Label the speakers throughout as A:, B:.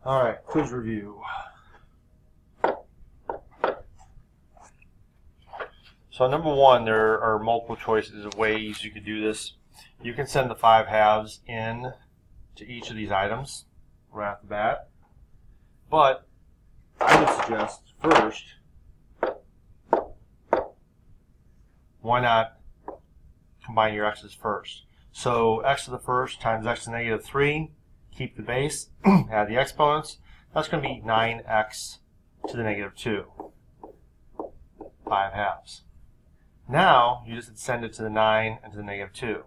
A: All right, quiz review. So number one, there are multiple choices of ways you could do this. You can send the 5 halves in to each of these items right off the bat. But I would suggest first, why not combine your x's first? So x to the first times x to the negative 3, keep the base, add the exponents. That's going to be 9x to the negative 2, 5 halves. Now, you just send it to the 9 and to the negative 2.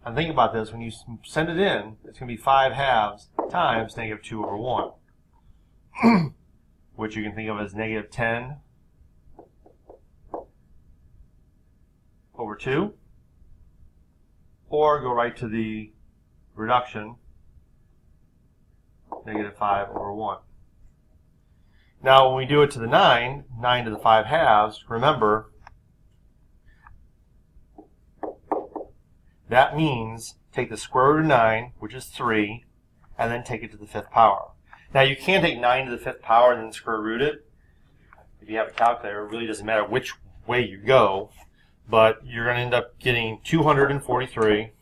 A: And think about this, when you send it in, it's going to be 5 halves times negative 2 over 1, which you can think of as negative 10 over 2, or go right to the reduction, negative 5 over 1. Now, when we do it to the 9 to the 5 halves, remember, that means take the square root of 9, which is 3, and then take it to the 5th power. Now, you can't take 9 to the 5th power and then square root it. If you have a calculator, it really doesn't matter which way you go, but you're going to end up getting 243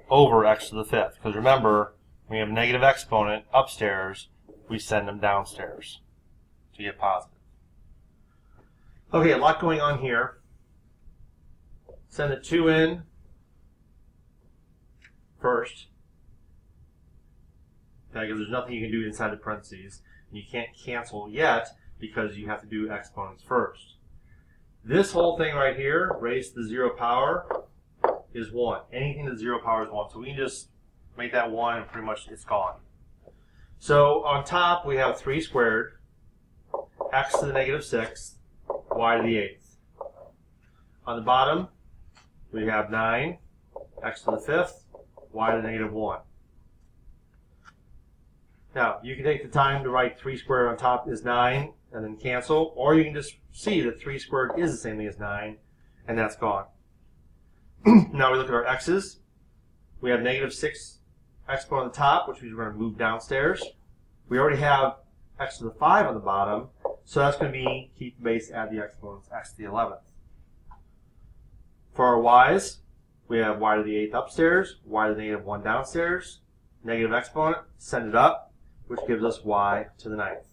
A: over x to the 5th. Because remember, when you have a negative exponent upstairs, we send them downstairs to get positive. Okay, a lot going on here. Send the 2 in first. Okay, because there's nothing you can do inside the parentheses. And you can't cancel yet because you have to do exponents first. This whole thing right here, raised to the 0 power, is 1. Anything to the 0 power is 1. So we can just make that 1 and pretty much it's gone. So on top we have 3 squared, x to the negative 6th, y to the 8th. On the bottom we have 9, x to the 5th, y to the negative 1. Now, you can take the time to write 3 squared on top is 9 and then cancel, or you can just see that 3 squared is the same thing as 9, and that's gone. Now we look at our x's. We have negative 6 exponent on the top, which means we're going to move downstairs. We already have x to the 5 on the bottom, so that's going to be keep the base, add the exponents, x to the 11th. For our y's, we have y to the 8th upstairs, y to the negative 1 downstairs, negative exponent, send it up, which gives us y to the 9th.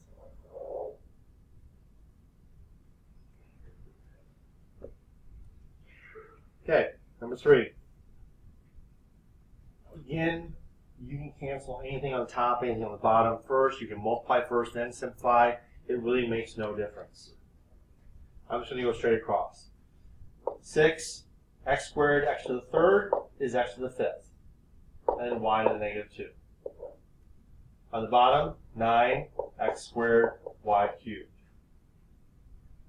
A: Okay, number 3. Again, you can cancel anything on the top, anything on the bottom first. You can multiply first, then simplify. It really makes no difference. I'm just going to go straight across. 6, x squared, x to the 3rd is x to the 5th. And then y to the negative 2. On the bottom, 9, x squared, y cubed.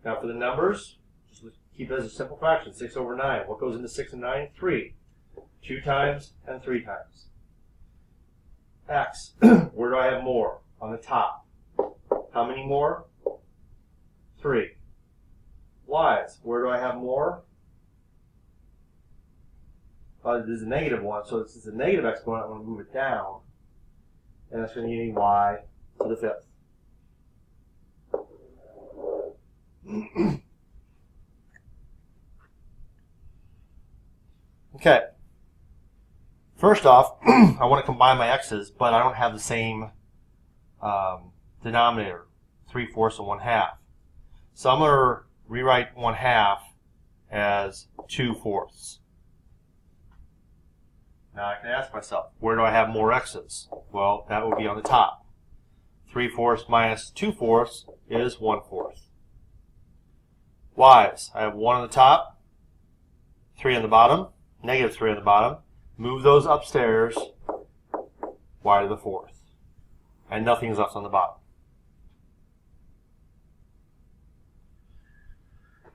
A: Now for the numbers, just keep it as a simple fraction, 6 over 9. What goes into 6 and 9? 3. 2 times and 3 times. X, where do I have more? On the top. How many more? 3. Y's, where do I have more? This is a negative 1, so since it's a negative exponent, I'm going to move it down. And that's going to give me y to the 5th. Okay. First off, I want to combine my x's, but I don't have the same denominator, 3/4 and 1/2. So I'm going to rewrite 1/2 as 2/4. Now I can ask myself, where do I have more x's? Well, that would be on the top. 3/4 minus 2/4 is 1/4. Y's, I have 1 on the top, 3 on the bottom, negative 3 on the bottom. Move those upstairs, y to the 4th. And nothing is left on the bottom.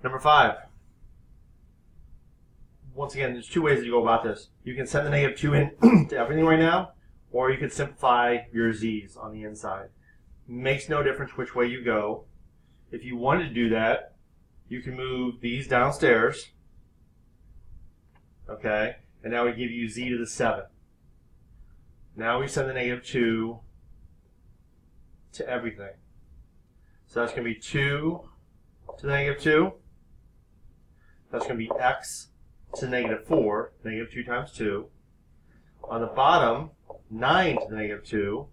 A: Number 5. Once again, there's 2 ways to go about this. You can send the negative 2 in to everything right now, or you can simplify your z's on the inside. Makes no difference which way you go. If you wanted to do that, you can move these downstairs. Okay, and that would give you z to the 7. Now we send the -2 to everything. So that's going to be 2 to the -2. That's going to be x to the -4, -2 times 2. On the bottom, 9 to the -2,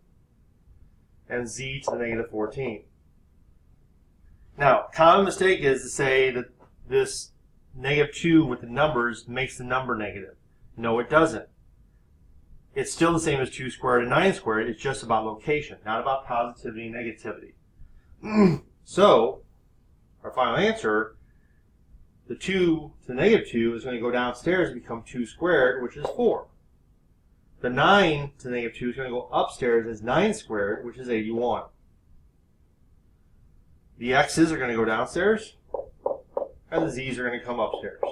A: and z to the -14. Now, common mistake is to say that this -2 with the numbers makes the number negative. No, it doesn't. It's still the same as 2 squared and 9 squared. It's just about location, not about positivity and negativity. So, our final answer, the 2 to the -2 is going to go downstairs and become 2 squared, which is 4. The 9 to the -2 is going to go upstairs as 9 squared, which is 81. The x's are going to go downstairs, and the z's are going to come upstairs.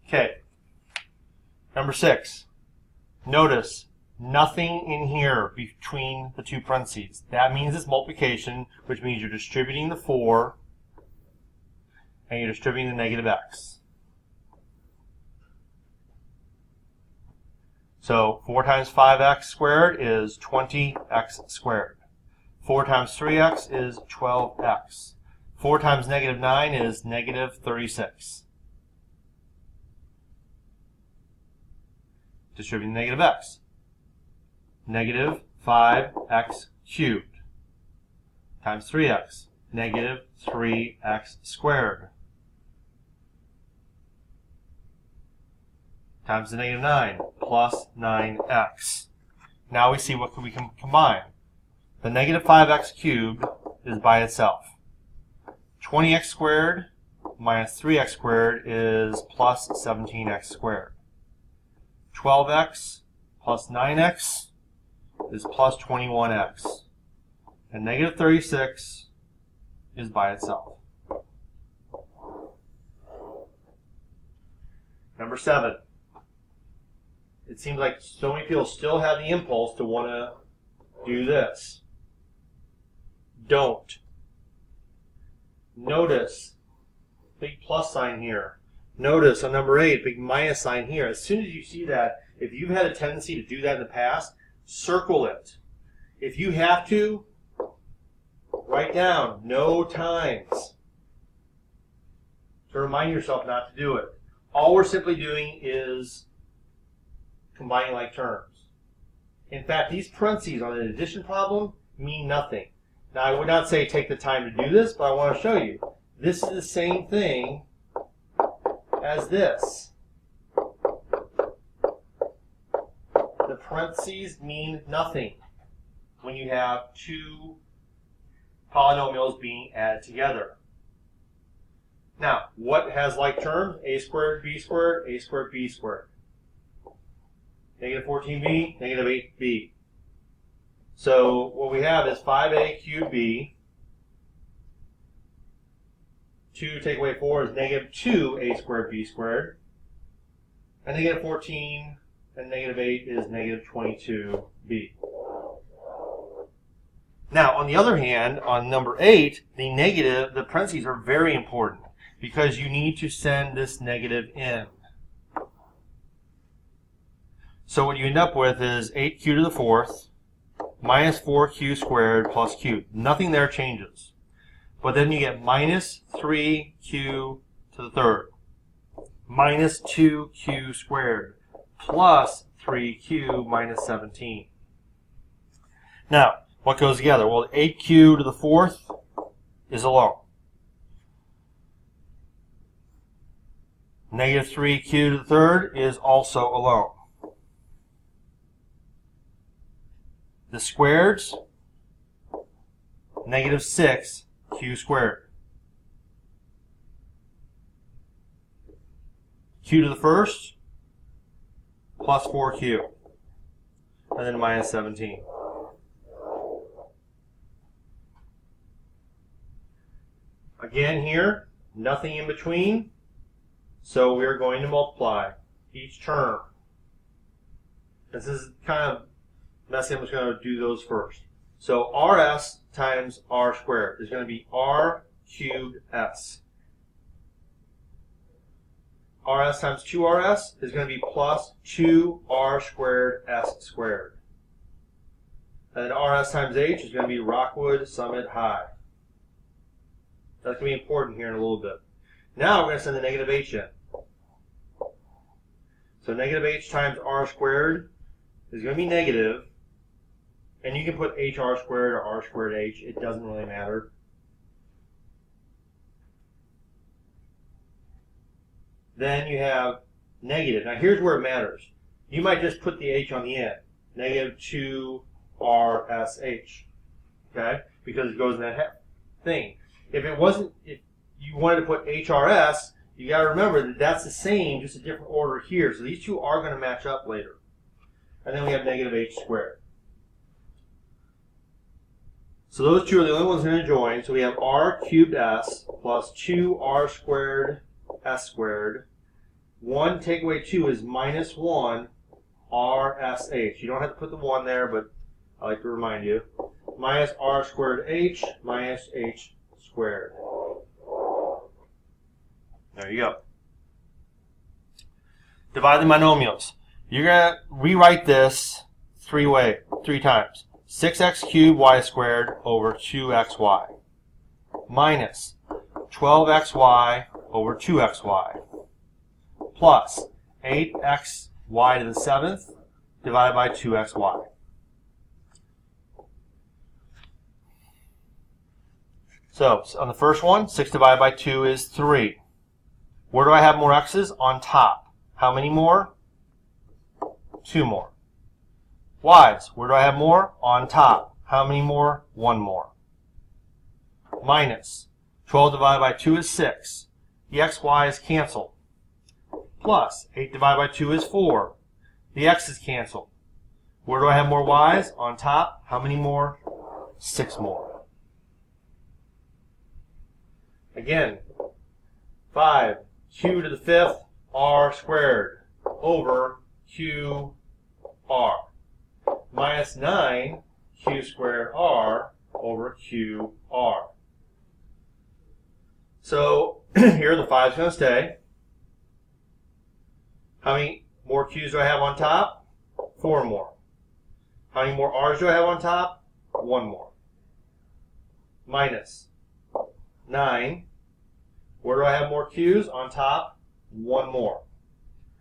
A: Okay. Number 6. Notice nothing in here between the two parentheses. That means it's multiplication, which means you're distributing the 4 and you're distributing the -x. So 4 times 5x squared is 20x squared. 4 times 3x is 12x. 4 times -9 is -36. Distributing the -x. -5x cubed times 3x, -3x squared, times the -9 plus 9x. Now we see what we can combine. The -5x cubed is by itself. 20x squared minus 3x squared is plus 17x squared. 12x plus 9x is plus 21x. And -36 is by itself. Number 7. It seems like so many people still have the impulse to want to do this. Don't. Notice, big plus sign here. Notice on number 8, big minus sign here. As soon as you see that, if you've had a tendency to do that in the past, circle it. If you have to, write down no times to remind yourself not to do it. All we're simply doing is combining like terms. In fact, these parentheses on an addition problem mean nothing. Now, I would not say take the time to do this, but I want to show you. This is the same thing as this. The parentheses mean nothing when you have two polynomials being added together. Now, what has like terms? A squared, b squared, a squared, b squared. -14b, -8b. So what we have is 5a cubed b. 2 take away 4 is -2a squared b squared. And -14 and -8 is -22b. Now, on the other hand, on number 8, the parentheses are very important because you need to send this negative in. So what you end up with is 8q to the 4th minus 4q squared plus q. Nothing there changes. But then you get minus 3q to the 3rd minus 2q squared plus 3q minus 17. Now, what goes together? Well, 8q to the 4th is alone. -3q to the 3rd is also alone. The squareds, -6q squared. Q to the 1st, plus 4q. And then minus 17. Again here, nothing in between. So we are going to multiply each term. This is kind of messy. I'm just going to do those first. So rs times r squared is going to be r cubed s. rs times 2rs is going to be plus 2r squared s squared. And then rs times h is going to be Rockwood Summit High. That's going to be important here in a little bit. Now we're going to send the negative h in. So negative h times r squared is going to be negative. And you can put hr squared or r squared h. It doesn't really matter. Then you have negative. Now here's where it matters. You might just put the h on the end. Negative 2rsh. Okay? Because it goes in that thing. If you wanted to put hrs, you got to remember that that's the same, just a different order here. So these two are going to match up later. And then we have negative h squared. So those two are the only ones going to join. So we have r cubed s plus 2r squared s squared. 1 take away 2 is minus 1 rsh. You don't have to put the 1 there, but I like to remind you. Minus r squared h minus h squared. There you go. Divide the binomials. You're going to rewrite this three times. 6x cubed y squared over 2xy minus 12xy over 2xy plus 8xy to the 7th divided by 2xy. So on the first one, 6 divided by 2 is 3. Where do I have more x's? On top. How many more? 2 more. Y's. Where do I have more? On top. How many more? 1 more. Minus 12 divided by 2 is 6. The xy is canceled. Plus 8 divided by 2 is 4. The x is canceled. Where do I have more y's? On top. How many more? 6 more. Again, 5 q to the 5th r squared over q r minus 9 q squared r over q r. So here the 5 is going to stay. How many more q's do I have on top? 4 more. How many more r's do I have on top? 1 more. Minus 9. Where do I have more q's? On top, 1 more.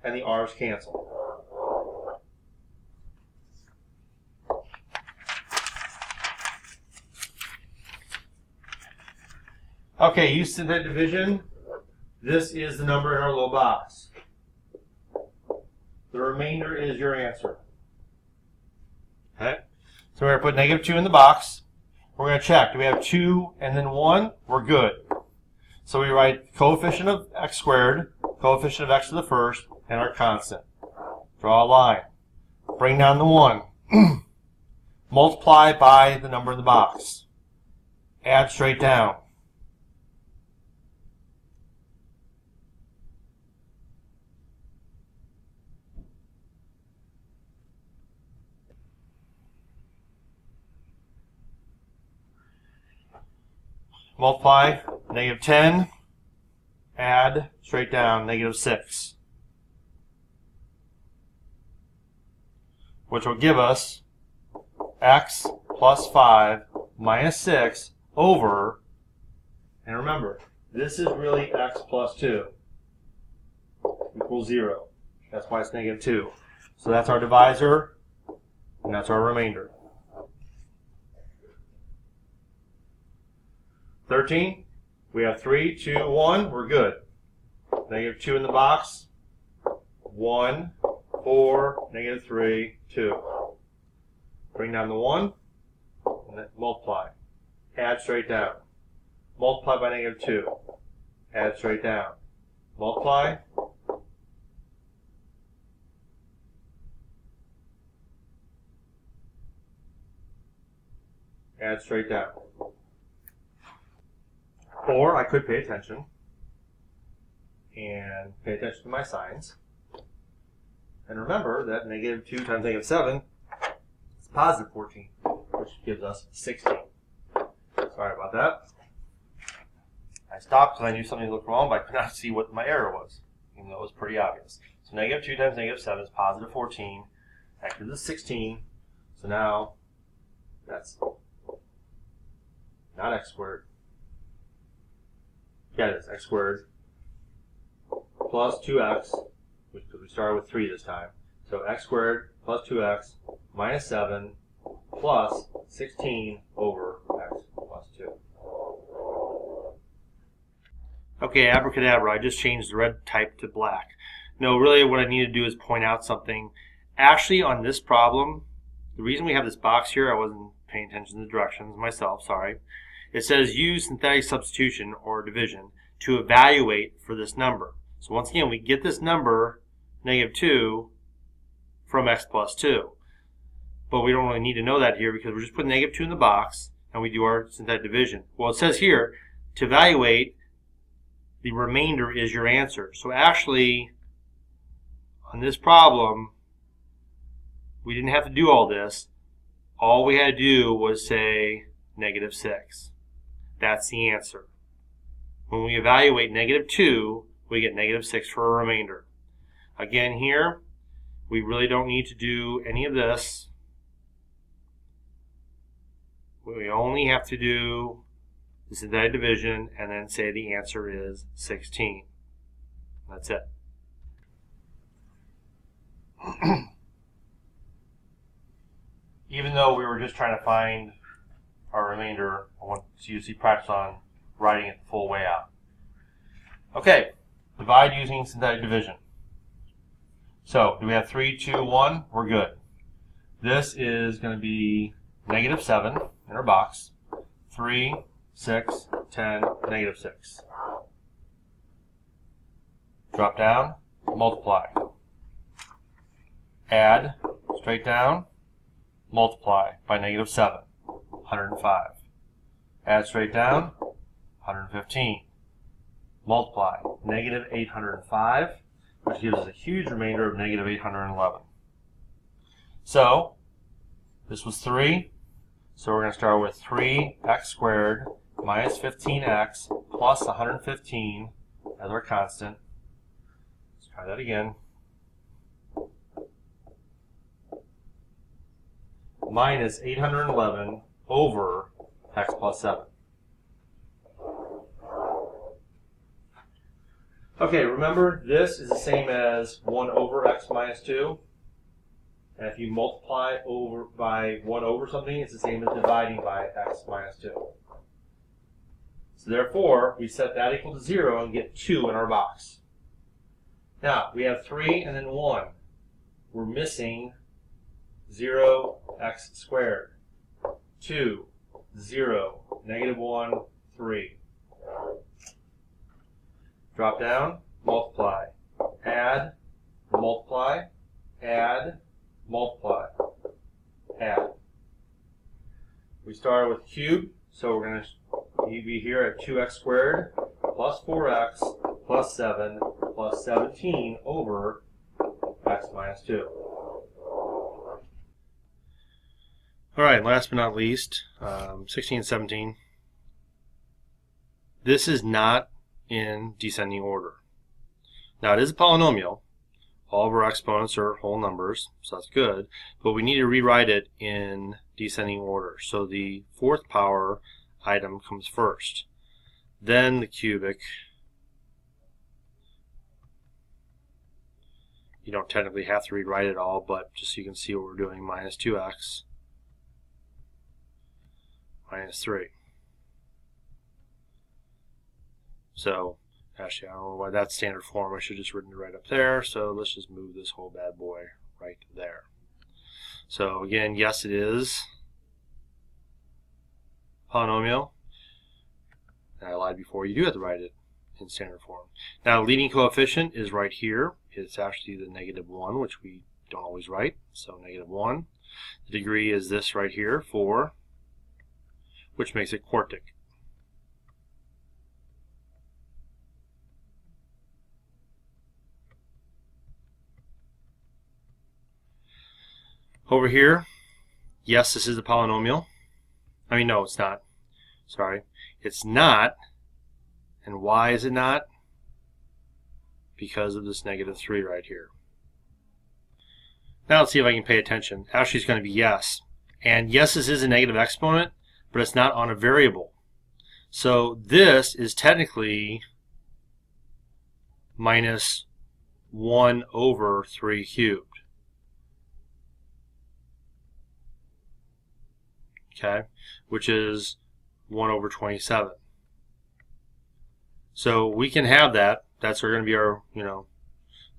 A: And the r's cancel. Okay, use synthetic division. This is the number in our little box. The remainder is your answer. Okay? So we're going to put negative 2 in the box. We're going to check. Do we have 2 and then 1? We're good. So we write coefficient of x squared, coefficient of x to the first, and our constant. Draw a line. Bring down the 1. Multiply by the number in the box. Add straight down. Multiply, negative 10, add, straight down, negative 6. Which will give us x plus 5 minus 6 over, and remember, this is really x plus 2 equals 0. That's why it's negative 2. So that's our divisor, and that's our remainder. 13, we have 3, 2, 1, we're good. Negative 2 in the box, 1, 4, negative 3, 2. Bring down the 1, and then multiply. Add straight down. Multiply by negative 2. Add straight down. Multiply. Add straight down. Or I could pay attention and pay attention to my signs. And remember that negative 2 times negative 7 is positive 14, which gives us 16. Sorry about that. I stopped because I knew something looked wrong, but I could not see what my error was. even though it was pretty obvious. So negative 2 times negative 7 is positive 14. X is 16. So now that's not x squared. Yeah, it is x squared plus 2x, because we started with 3 this time. So x squared plus 2x minus 7 plus 16 over x plus 2. Okay, abracadabra, I just changed the red type to black. No, really what I need to do is point out something. Actually, on this problem, the reason we have this box here, I wasn't paying attention to the directions myself, sorry. It says use synthetic substitution or division to evaluate for this number. So once again, we get this number, negative 2, from x plus 2. But we don't really need to know that here because we're just putting negative 2 in the box and we do our synthetic division. Well, it says here, to evaluate, the remainder is your answer. So actually, on this problem, we didn't have to do all this. All we had to do was say negative 6. That's the answer. When we evaluate negative 2, we get negative 6 for a remainder. Again here, we really don't need to do any of this. We only have to do the synthetic division and then say the answer is 16. That's it. Even though we were just trying to find our remainder, I want you to see practice on writing it the full way out. Okay, divide using synthetic division. So, do we have 3, 2, 1? We're good. This is going to be negative 7 in our box. 3, 6, 10, negative 6. Drop down, multiply. Add, straight down, multiply by negative 7, 105. Add straight down, 115. Multiply, negative 805, which gives us a huge remainder of negative 811. So, this was 3. So we're going to start with 3x squared minus 15x plus 115 as our constant. Let's try that again. Minus 811 over x plus 7. Okay, remember this is the same as 1 over x minus 2. And if you multiply over by 1 over something, it's the same as dividing by x minus 2. So therefore, we set that equal to 0 and get 2 in our box. Now, we have 3 and then 1. We're missing 0x squared. 2, 0, negative 1, 3. Drop down, multiply. Add, multiply, add, multiply, add. We started with cube, so we're going to be here at 2x squared plus 4x plus 7 plus 17 over x minus 2. All right, last but not least, 16 and 17. This is not in descending order. Now, it is a polynomial. All of our exponents are whole numbers, so that's good, but we need to rewrite it in descending order. So the fourth power item comes first, then the cubic. You don't technically have to rewrite it all, but just so you can see what we're doing, minus 2x minus 3. So, actually, I don't know why that's standard form. I should have just written it right up there. So let's just move this whole bad boy right there. So again, yes, it is polynomial. And I lied before. You do have to write it in standard form. Now, leading coefficient is right here. It's actually the negative 1, which we don't always write. So negative 1. The degree is this right here, 4, which makes it quartic. Over here, yes, this is a polynomial. I mean, no, it's not. Sorry. It's not. And why is it not? because of this negative 3 right here. Now let's see if I can pay attention. Actually, it's going to be yes. And yes, this is a negative exponent, but it's not on a variable. So this is technically minus 1 over 3 cubed. Okay, which is 1 over 27. So we can have that. That's going to be our,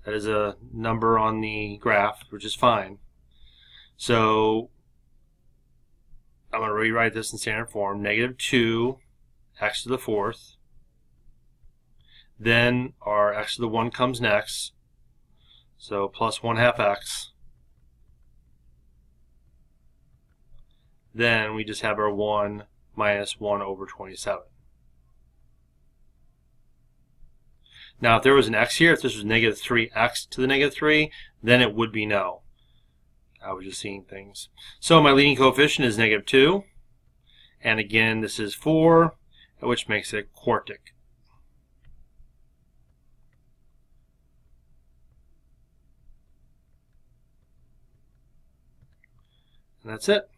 A: that is a number on the graph, which is fine. So I'm going to rewrite this in standard form. Negative 2 x to the 4th. Then our x to the 1 comes next. So plus 1/2 x. Then we just have our 1 minus 1 over 27. Now if there was an x here, if this was negative 3x to the negative 3, then it would be no. I was just seeing things. So my leading coefficient is negative 2. And again, this is 4, which makes it quartic. And that's it.